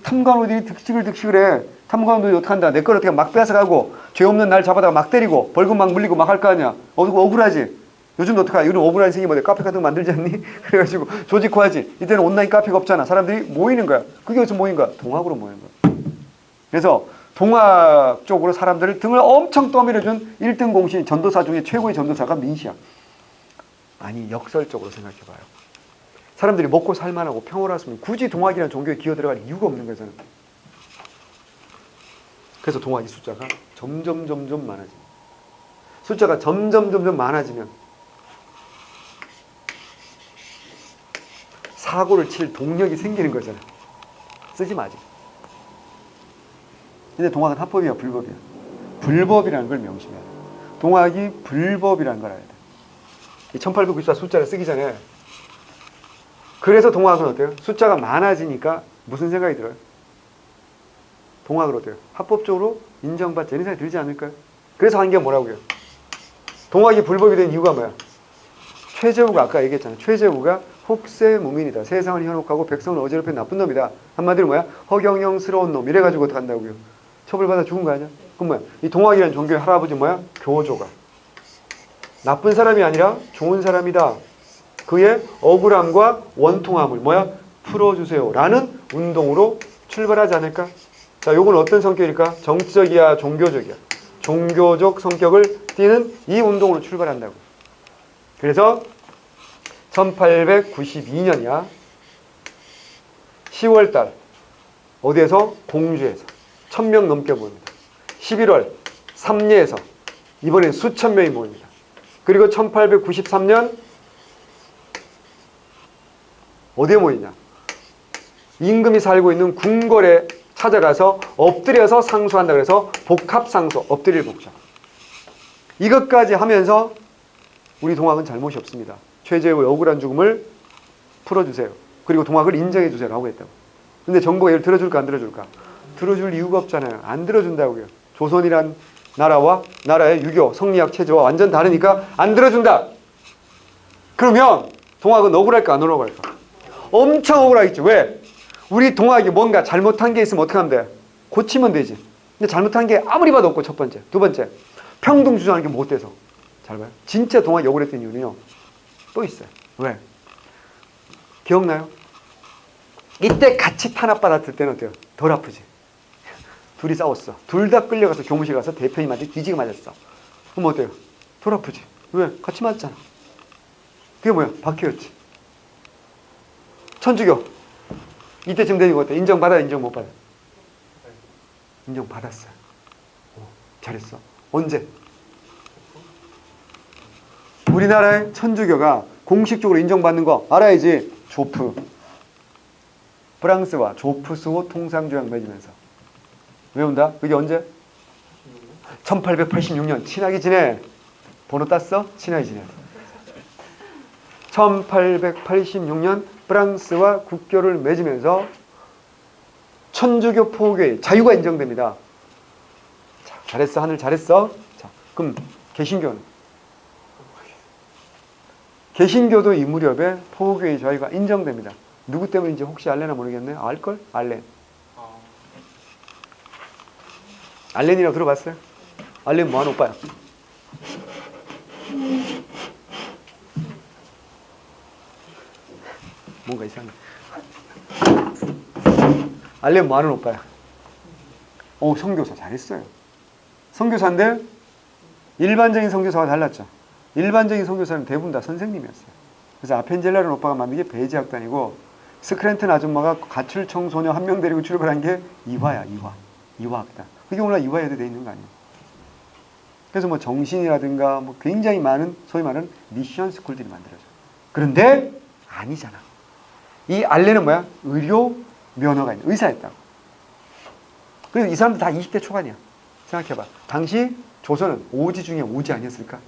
탐관오들이 득식을 해. 탐관오들이 어떻게 한다? 내 걸 어떻게 막 뺏어가고 죄 없는 날 잡아다가 막 때리고 벌금 막 물리고 막 할 거 아니야. 억울하지? 요즘 어떡하? 요즘 억울한 생이 뭐돼? 카페 같은 거 만들지 않니? 그래가지고 조직화하지. 이때는 온라인 카페가 없잖아. 사람들이 모이는 거야. 그게 어디서 모인 거야? 동학으로 모이는 거야. 그래서 동학 쪽으로 사람들을 등을 엄청 떠밀어준 1등 공신 전도사 중에 최고의 전도사가 민시야. 아니 역설적으로 생각해봐요. 사람들이 먹고 살만하고 평온했으면 굳이 동학이라는 종교에 기어 들어갈 이유가 없는 거잖아. 그래서 동학의 숫자가 점점 많아집니다. 숫자가 점점 많아지면 사고를 칠 동력이 생기는 거잖아. 쓰지 마지. 근데 동학은 합법이야, 불법이야? 불법이라는 걸 명심해야 돼. 동학이 불법이라는 걸 알아야 돼. 이 1894 숫자를 쓰기 전에 그래서 동학은 어때요? 숫자가 많아지니까 무슨 생각이 들어요? 동학을 어때요? 합법적으로 인정받지 않는 생각이 들지 않을까요? 그래서 한 게 뭐라고요? 동학이 불법이 된 이유가 뭐야? 최재우가 아까 얘기했잖아. 최재우가 혹세무민이다. 세상을 현혹하고 백성을 어지럽힌 나쁜 놈이다. 한마디로 뭐야? 허경영스러운 놈. 이래가지고 어떻게 한다고요? 처벌받아 죽은 거 아니야? 그럼 뭐야? 이 동학이라는 종교의 할아버지 뭐야? 교조가. 나쁜 사람이 아니라 좋은 사람이다. 그의 억울함과 원통함을 뭐야? 풀어주세요. 라는 운동으로 출발하지 않을까? 자, 요건 어떤 성격일까? 정치적이야, 종교적이야? 종교적 성격을 띠는 이 운동으로 출발한다고. 그래서 1892년이야. 10월달 어디에서? 공주에서 1000명 넘게 모입니다. 11월 삼례에서 이번엔 수천 명이 모입니다. 그리고 1893년 어디에 모이냐? 임금이 살고 있는 궁궐에 찾아가서 엎드려서 상소한다. 그래서 복합상소, 엎드릴 복잡. 이것까지 하면서 우리 동학은 잘못이 없습니다. 최재우의 억울한 죽음을 풀어주세요. 그리고 동학을 인정해주세요 라고 했다고. 근데 정부가 이걸 들어줄까 안 들어줄까? 들어줄 이유가 없잖아요. 안 들어준다고요. 조선이란 나라와 나라의 유교, 성리학 체제와 완전 다르니까 안 들어준다. 그러면 동학은 억울할까 안 억울할까? 엄청 억울하겠지. 왜? 우리 동학이 뭔가 잘못한 게 있으면 어떻게 하면 돼? 고치면 되지. 근데 잘못한 게 아무리 봐도 없고 첫 번째. 두 번째, 평등 주장하는 게 못 돼서. 잘 봐요. 진짜 동학이 억울했던 이유는요. 또 있어요. 왜? 기억나요? 이때 같이 탄압받았을 때는 어때요? 덜 아프지. 둘이 싸웠어. 둘 다 끌려가서 교무실 가서 대표님한테 뒤지게 맞았어. 그럼 어때요? 덜 아프지. 왜? 같이 맞았잖아. 그게 뭐야? 박해였지. 천주교. 이때쯤 되는 거 어때? 인정받아요? 인정 못 받아요? 인정받았어요. 잘했어. 언제? 우리나라의 천주교가 공식적으로 인정받는 거 알아야지. 조프. 프랑스와 조프 수호 통상조약 맺으면서. 외운다? 그게 언제? 1886년. 친하게 지내. 번호 땄어? 친하게 지내. 1886년 프랑스와 국교를 맺으면서 천주교 포교의 자유가 인정됩니다. 자, 잘했어. 하늘 잘했어. 자, 그럼 개신교는? 개신교도 이 무렵에 포교의 자유가 인정됩니다. 누구 때문인지 혹시 알레나 모르겠네요. 알걸? 알렌. 알렌이라고 들어봤어요? 알렌 뭐하는 오빠야? 뭔가 이상해. 알렌 뭐하는 오빠야? 선교사 잘했어요. 선교사인데 일반적인 선교사와 달랐죠. 일반적인 선교사는 대부분 다 선생님이었어요. 그래서 아펜젤라는 오빠가 만든 게 배제학단이고 스크랜튼 아줌마가 가출 청소년 한 명 데리고 출발한 게 이화야. 이화학단. 그게 오늘 이화여대 돼 있는 거 아니에요. 그래서 뭐 정신이라든가 뭐 굉장히 많은 소위 말하는 미션 스쿨들이 만들어져요. 그런데 아니잖아. 이 알렌은 뭐야? 의료 면허가 있는 의사였다고. 그래서 이 사람들 다 20대 초반이야. 생각해봐. 당시 조선은 오지 중에 오지 아니었을까?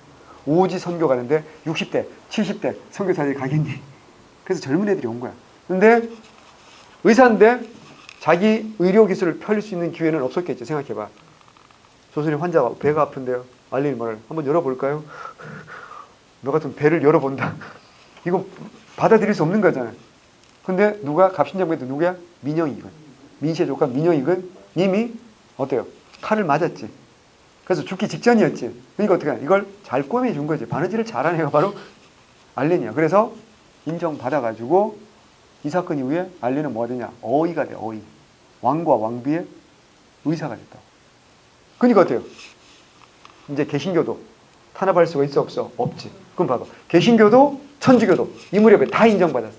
오지 선교 가는데 60대, 70대 선교사들이 가겠니? 그래서 젊은 애들이 온 거야. 근데 의사인데 자기 의료 기술을 펼칠 수 있는 기회는 없었겠지. 생각해봐. 조선의 환자가 배가 아픈데요. 알렌이 말을 한번 열어볼까요? 너 같은 배를 열어본다. 이거 받아들일 수 없는 거잖아. 근데 누가 갑신장부에도 누구야? 민영이건. 민씨의 조카 민영이건 이미 어때요? 칼을 맞았지. 그래서 죽기 직전이었지. 그러니까 어떻게 하냐. 이걸 잘 꼬매준 거지. 바느질을 잘한 애가 바로 알렌이야. 그래서 인정받아가지고 이 사건 이후에 알렌은 뭐가 되냐. 어의가 돼. 어의. 왕과 왕비의 의사가 됐다. 그러니까 어때요? 이제 개신교도 탄압할 수가 있어 없어? 없지. 그럼 봐봐. 개신교도 천주교도 이 무렵에 다 인정받았어.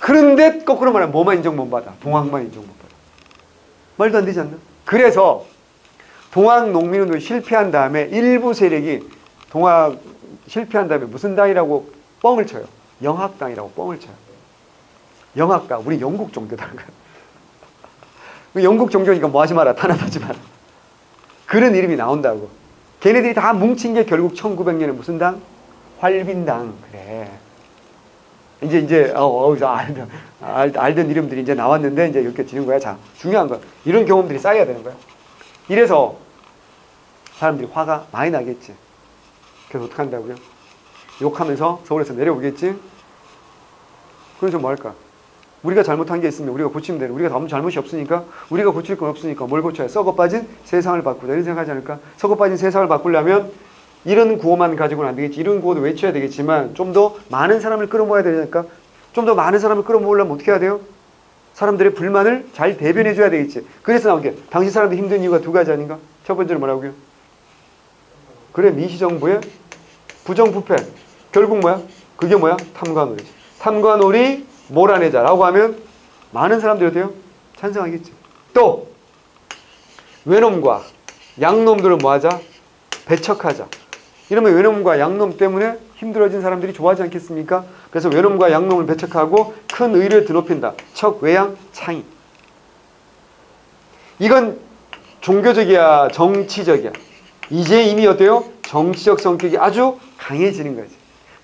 그런데 거꾸로 말하면 뭐만 인정 못 받아? 동학만 인정 못 받아. 말도 안 되지 않나? 그래서 동학 농민운동이 실패한 다음에 일부 세력이 동학 실패한 다음에 무슨 당이라고 뻥을 쳐요? 영학당이라고 뻥을 쳐요. 영학당. 우리 영국 종교다. 영국 종교니까 뭐 하지 마라. 탄압하지 마라. 그런 이름이 나온다고. 걔네들이 다 뭉친 게 결국 1900년에 무슨 당? 활빈당. 그래. 이제 알던 이름들이 이제 나왔는데 이제 이렇게 지는 거야. 자, 중요한 건 이런 경험들이 쌓여야 되는 거야. 이래서 사람들이 화가 많이 나겠지. 그래서 어떻게 한다고요? 욕하면서 서울에서 내려오겠지. 그래서 뭐 할까? 우리가 잘못한 게 있으면 우리가 고치면 되는. 우리가 아무 잘못이 없으니까 우리가 고칠 건 없으니까 뭘 고쳐야 썩어 빠진 세상을 바꾸자. 이런 생각하지 않을까? 썩어 빠진 세상을 바꾸려면 이런 구호만 가지고는 안 되겠지. 이런 구호도 외쳐야 되겠지만 좀 더 많은 사람을 끌어모아야 되니까 좀 더 많은 사람을 끌어모으려면 어떻게 해야 돼요? 사람들의 불만을 잘 대변해 줘야 되겠지. 그래서 나온 게 당시 사람들이 힘든 이유가 두 가지 아닌가? 첫 번째는 뭐라고요? 그래, 민시정부의 부정부패. 결국 뭐야? 그게 뭐야? 탐관오리지. 탐관오리 몰아내자라고 하면 많은 사람들이 어때요? 찬성하겠지. 또 외놈과 양놈들을 뭐하자? 배척하자. 이러면 외놈과 양놈 때문에 힘들어진 사람들이 좋아하지 않겠습니까? 그래서 외놈과 양놈을 배척하고 큰 의를 드높인다. 척, 외양, 창의. 이건 종교적이야, 정치적이야. 이제 이미 어때요? 정치적 성격이 아주 강해지는 거지.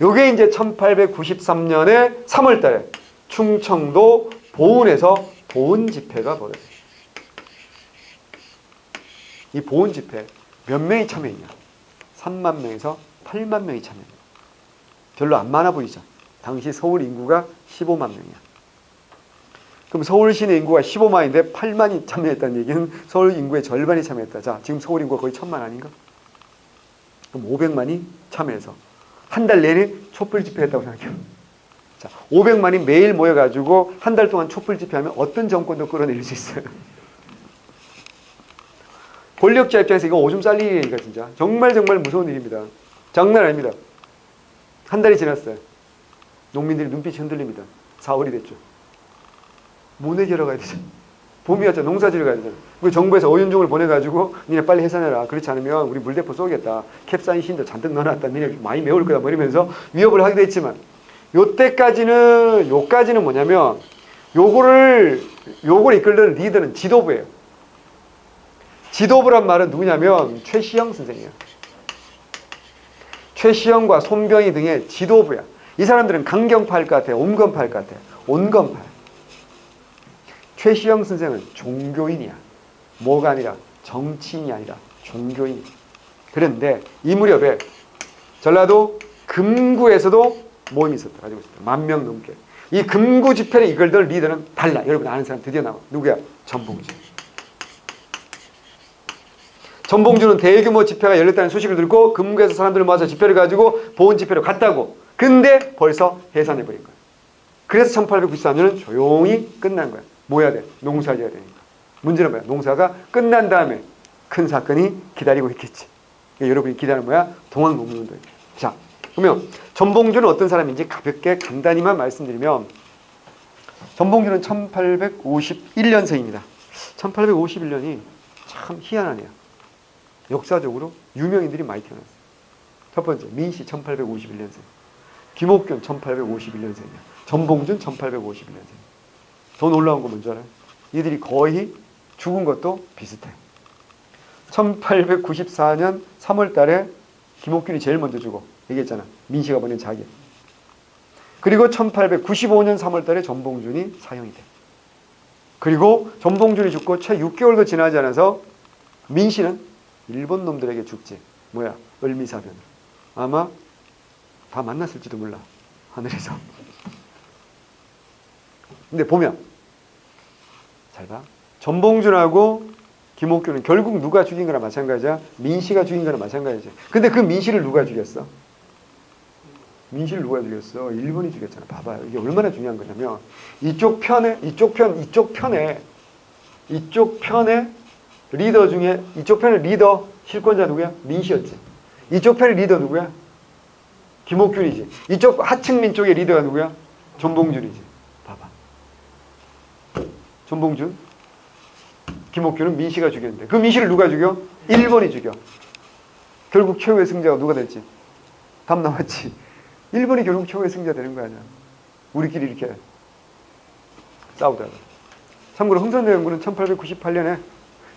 요게 이제 1893년에 3월 달에 충청도 보은에서 보은 집회가 벌어져요. 이 보은 집회 몇 명이 참여했냐? 3만 명에서 8만 명이 참여했냐? 별로 안 많아 보이죠? 당시 서울 인구가 15만 명이야. 그럼 서울 시내 인구가 15만인데 8만이 참여했다는 얘기는 서울 인구의 절반이 참여했다. 자, 지금 서울 인구가 거의 1000만 아닌가? 그럼 500만이 참여해서 한 달 내내 촛불 집회했다고 생각해요. 자, 500만이 매일 모여가지고 한 달 동안 촛불 집회하면 어떤 정권도 끌어내릴 수 있어요. 권력자 입장에서 이거 오줌 쌀 일이니까 진짜. 정말 무서운 일입니다. 장난 아닙니다. 한 달이 지났어요. 농민들이 눈빛이 흔들립니다. 4월이 됐죠. 모내 지러 가야 되죠. 봄이 왔죠. 농사 지러 가야 되잖아. 우리 정부에서 어윤종을 보내가지고 니네 빨리 해산해라. 그렇지 않으면 우리 물대포 쏘겠다. 캡사이신도 잔뜩 넣어놨다. 니네 많이 매울 거다. 뭐 이러면서 위협을 하기도 했지만 요까지는 뭐냐면 요거를 이끌던 리더는 지도부예요. 지도부란 말은 누구냐면 최시영 선생이에요. 최시영과 손병희 등의 지도부야. 이 사람들은 강경파일 것 같아요. 온건파일 것 같아요. 온건파. 최시영 선생은 종교인이야. 뭐가 아니라 정치인이 아니라 종교인. 그런데 이 무렵에 전라도 금구에서도 모임이 있었다. 가지고 있었다. 10,000명 넘게. 이 금구 집회를 이끌던 리더는 달라. 여러분 아는 사람 드디어 나와. 누구야? 전봉준. 전봉준은 대규모 집회가 열렸다는 소식을 듣고 금구에서 사람들을 모아서 집회를 가지고 보은 집회로 갔다고. 근데 벌써 해산해버린 거야. 그래서 1893년은 조용히 끝난 거야. 뭐 해야 돼? 농사 지어야 되니까. 문제는 뭐야? 농사가 끝난 다음에 큰 사건이 기다리고 있겠지. 여러분이 기다리는 뭐야? 동학농민운동. 자, 그러면 전봉준은 어떤 사람인지 가볍게 간단히만 말씀드리면 전봉준은 1851년생입니다. 1851년이 참 희한하네요. 역사적으로 유명인들이 많이 태어났어요. 첫 번째, 민씨 1851년생. 김옥균 1851년생이야. 전봉준 1851년생. 더 놀라운 거 뭔지 알아요? 이들이 거의 죽은 것도 비슷해. 1894년 3월 달에 김옥균이 제일 먼저 죽어. 얘기했잖아. 민씨가 보낸 자기. 그리고 1895년 3월 달에 전봉준이 사형이 돼. 그리고 전봉준이 죽고 채 6개월도 지나지 않아서 민씨는 일본 놈들에게 죽지. 뭐야? 을미사변. 아마 다 만났을지도 몰라. 하늘에서. 근데 보면 잘 봐. 전봉준하고 김옥균은 결국 누가 죽인 거나 마찬가지야. 민씨가 죽인 거나 마찬가지지. 근데 그 민씨를 누가 죽였어? 민씨를 누가 죽였어? 일본이 죽였잖아. 봐봐요. 이게 얼마나 중요한 거냐면 이쪽 편에 리더 중에 이쪽 편의 리더 실권자 누구야? 민씨였지. 이쪽 편의 리더 누구야? 김옥균이지. 이쪽 하층민 쪽의 리더가 누구야? 전봉준이지. 봐봐. 전봉준, 김옥균은 민씨가 죽였는데 그 민씨를 누가 죽여? 일본이 죽여. 결국 최후의 승자가 누가 될지 답 나왔지. 일본이 결국 최후의 승자 되는 거 아니야. 우리끼리 이렇게 싸우다가. 참고로 흥선대원군은 1898년에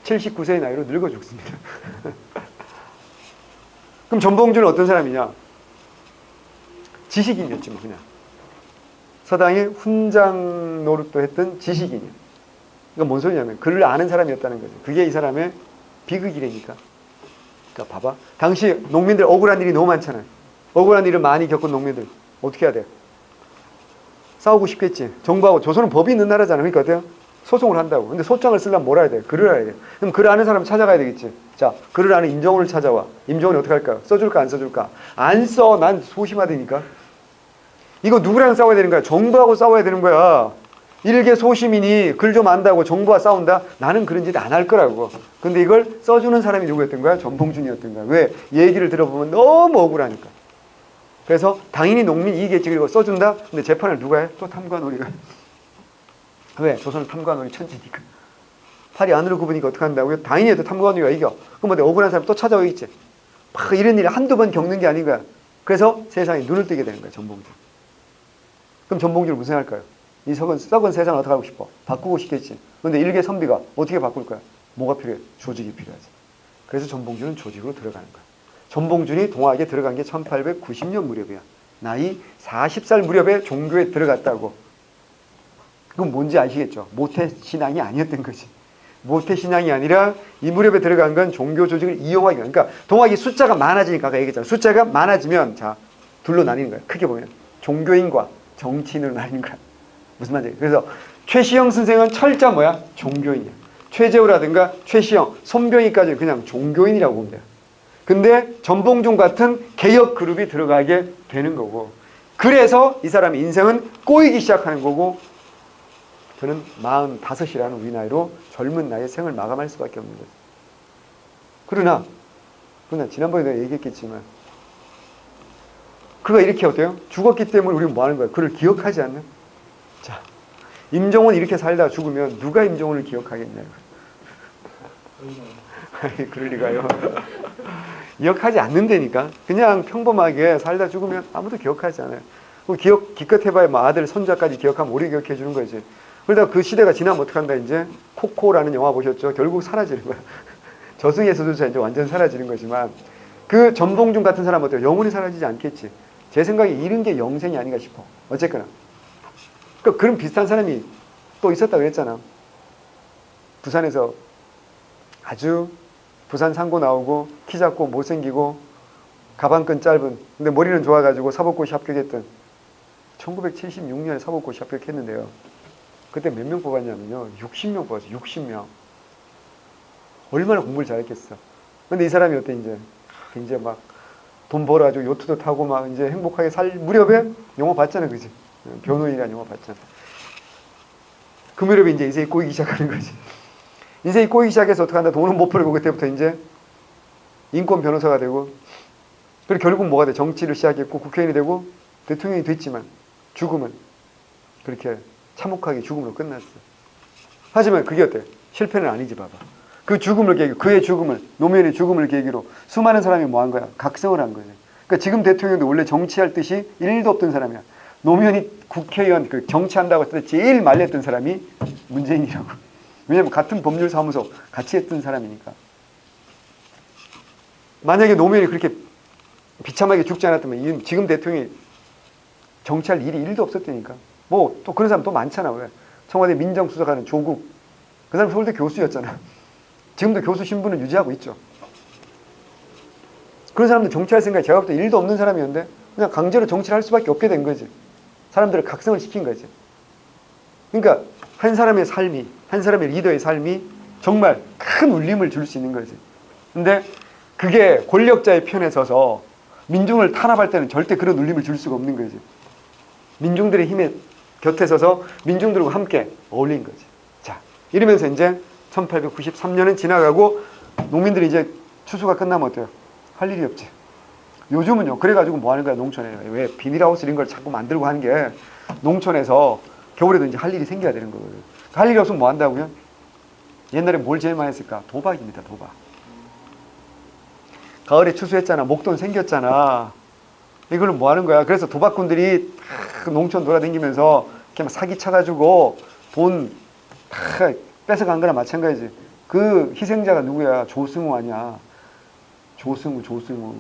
79세의 나이로 늙어 죽습니다. 그럼 전봉준은 어떤 사람이냐? 지식인이었지 뭐 그냥. 서당의 훈장 노릇도 했던 지식인이야. 그러니까 뭔 소리냐면 글을 아는 사람이었다는 거죠. 그게 이 사람의 비극이라니까. 그러니까 봐봐. 당시 농민들 억울한 일이 너무 많잖아요. 억울한 일을 많이 겪은 농민들 어떻게 해야 돼? 싸우고 싶겠지. 정부하고. 조선은 법이 있는 나라잖아. 그러니까 어때요? 소송을 한다고. 근데 소장을 쓰려면 뭘 해야 돼? 글을 알아야 돼. 그럼 글 아는 사람 찾아가야 되겠지. 자, 글을 아는 임종원을 찾아와. 임종원이 어떻게 할까? 써줄까 안 써줄까? 안 써. 난 소심하다니까. 이거 누구랑 싸워야 되는 거야? 정부하고 싸워야 되는 거야. 일개 소시민이 글 좀 안다고 정부와 싸운다? 나는 그런 짓 안 할 거라고. 근데 이걸 써주는 사람이 누구였던 거야? 전봉준이었던 거야. 왜? 얘기를 들어보면 너무 억울하니까. 그래서 당연히 농민 이기겠지. 그리고 써준다? 근데 재판을 누가 해? 또 탐관오리가. 왜? 조선은 탐관오리 천지니까. 팔이 안으로 굽으니까 어떻게 한다고요? 당연히 또 탐관오리가 이겨. 그럼 뭐 억울한 사람 또 찾아오겠지. 막 이런 일을 한두 번 겪는 게 아닌 거야. 그래서 세상에 눈을 뜨게 되는 거야, 전봉준. 그럼 전봉준은 무슨 할까요? 이 썩은 세상을 어떻게 하고 싶어? 바꾸고 싶겠지. 그런데 일개 선비가 어떻게 바꿀 거야? 뭐가 필요해? 조직이 필요하지. 그래서 전봉준은 조직으로 들어가는 거야. 전봉준이 동학에 들어간 게 1890년 무렵이야. 나이 40살 무렵에 종교에 들어갔다고. 그건 뭔지 아시겠죠? 모태신앙이 아니었던 거지. 모태신앙이 아니라 이 무렵에 들어간 건 종교 조직을 이용하기. 그러니까 동학이 숫자가 많아지니까 아까 얘기했잖아. 숫자가 많아지면 자 둘로 나뉘는 거야. 크게 보면 종교인과 정치인으로 나뉘는 거야. 무슨 말인지. 그래서 최시영 선생은 철자 뭐야? 종교인이야. 최재우라든가 최시영, 손병희까지는 그냥 종교인이라고 보면 돼요. 근데 전봉준 같은 개혁 그룹이 들어가게 되는 거고, 그래서 이 사람의 인생은 꼬이기 시작하는 거고, 그는 45이라는 우리 나이로 젊은 나이에 생을 마감할 수밖에 없는 거죠. 그러나 지난번에 내가 얘기했겠지만 그가 이렇게 어때요? 죽었기 때문에 우리는 뭐 하는 거야? 그를 기억하지 않는? 자, 임종원 이렇게 살다 죽으면 누가 임종원을 기억하겠냐고. 그럴 리가요. 기억하지 않는다니까. 그냥 평범하게 살다 죽으면 아무도 기억하지 않아요. 기껏 해봐야 뭐 아들, 손자까지 기억하면 오래 기억해 주는 거지. 그러다가 그 시대가 지나면 어떡한다, 이제. 코코라는 영화 보셨죠? 결국 사라지는 거야. 저승에서조차 이제 완전 사라지는 거지만, 그 전봉준 같은 사람은 어때요? 영원히 사라지지 않겠지. 제 생각에 잃은 게 영생이 아닌가 싶어. 어쨌거나. 그러니까 그런 비슷한 사람이 또 있었다고 그랬잖아. 부산에서 아주 부산 상고 나오고 키 작고 못생기고 가방끈 짧은, 근데 머리는 좋아가지고 사법고시 합격했던 1976년에 사법고시 합격했는데요. 그때 몇 명 뽑았냐면요. 60명 뽑았어요. 60명. 얼마나 공부를 잘했겠어. 근데 이 사람이 어때, 이제 막 돈 벌어가지고 요트도 타고 막 이제 행복하게 살 무렵에 영화 봤잖아, 그지? 변호인이라는 영화 봤잖아. 그 무렵에 이제 인생이 꼬이기 시작하는 거지. 인생이 꼬이기 시작해서 어떡한다? 돈은 못 벌고 그때부터 이제 인권 변호사가 되고, 그리고 결국 뭐가 돼? 정치를 시작했고 국회의원이 되고 대통령이 됐지만 죽음은 그렇게 참혹하게 죽음으로 끝났어. 하지만 그게 어때? 실패는 아니지, 봐봐. 그 죽음을 계기로, 그의 죽음을, 노무현의 죽음을 계기로 수많은 사람이 뭐 한 거야? 각성을 한 거야. 그러니까 지금 대통령도 원래 정치할 뜻이 1도 없던 사람이야. 노무현이 국회의원, 정치한다고 했을 때 제일 말렸던 사람이 문재인이라고. 왜냐면 같은 법률사무소 같이 했던 사람이니까. 만약에 노무현이 그렇게 비참하게 죽지 않았다면 지금 대통령이 정치할 일이 1도 없었다니까. 뭐 또 그런 사람 또 많잖아. 왜? 청와대 민정수석하는 조국. 그 사람 서울대 교수였잖아. 지금도 교수 신분을 유지하고 있죠. 그런 사람들 정치할 생각이 제가 볼 때 1도 없는 사람이었는데 그냥 강제로 정치를 할 수밖에 없게 된 거지. 사람들을 각성을 시킨 거지. 그러니까 한 사람의 삶이, 한 사람의 리더의 삶이 정말 큰 울림을 줄 수 있는 거지. 근데 그게 권력자의 편에 서서 민중을 탄압할 때는 절대 그런 울림을 줄 수가 없는 거지. 민중들의 힘에 곁에 서서 민중들과 함께 어울린 거지. 자, 이러면서 이제 1893년은 지나가고 농민들이 이제 추수가 끝나면 어때요? 할 일이 없지. 요즘은요. 그래가지고 뭐 하는 거야, 농촌에. 왜 비닐하우스 이런 걸 자꾸 만들고 하는 게 농촌에서 겨울에도 이제 할 일이 생겨야 되는 거거든요. 할 일이 없으면 뭐 한다고요? 옛날에 뭘 제일 많이 했을까? 도박입니다, 도박. 가을에 추수했잖아. 목돈 생겼잖아. 이거는 뭐 하는 거야? 그래서 도박꾼들이 다 농촌 돌아다니면서 이렇게 막 사기 쳐가지고 돈 다 뺏어간 거나 마찬가지지. 그 희생자가 누구야? 조승우 아니야. 조승우.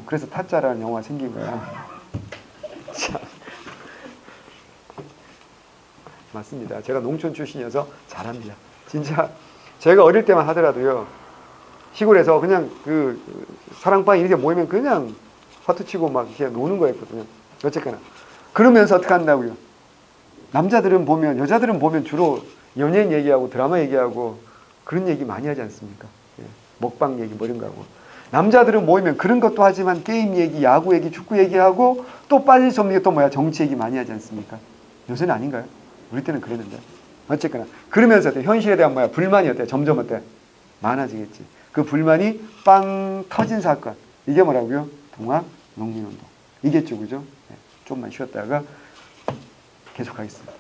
그래서 타짜라는 영화 생긴 거야. 참. 맞습니다. 제가 농촌 출신이어서 잘합니다. 진짜 제가 어릴 때만 하더라도요. 시골에서 그냥 사랑방이 이렇게 모이면 그냥 화투 치고 막 이렇게 노는 거였거든요. 어쨌거나. 그러면서 어떻게 한다고요? 남자들은 보면, 여자들은 보면 주로 연예인 얘기하고 드라마 얘기하고 그런 얘기 많이 하지 않습니까? 예. 먹방 얘기 뭐 이런 거 하고. 남자들은 모이면 그런 것도 하지만 게임 얘기, 야구 얘기, 축구 얘기하고 또 빠질 수 없는 게 또 뭐야? 정치 얘기 많이 하지 않습니까? 요새는 아닌가요? 우리 때는 그랬는데. 어쨌거나. 그러면서 현실에 대한 뭐야? 불만이 어때? 점점 어때? 많아지겠지. 그 불만이 빵 터진 사건. 이게 뭐라고요? 동학 농민운동. 이겠죠, 그죠? 네. 좀만 쉬었다가 계속하겠습니다.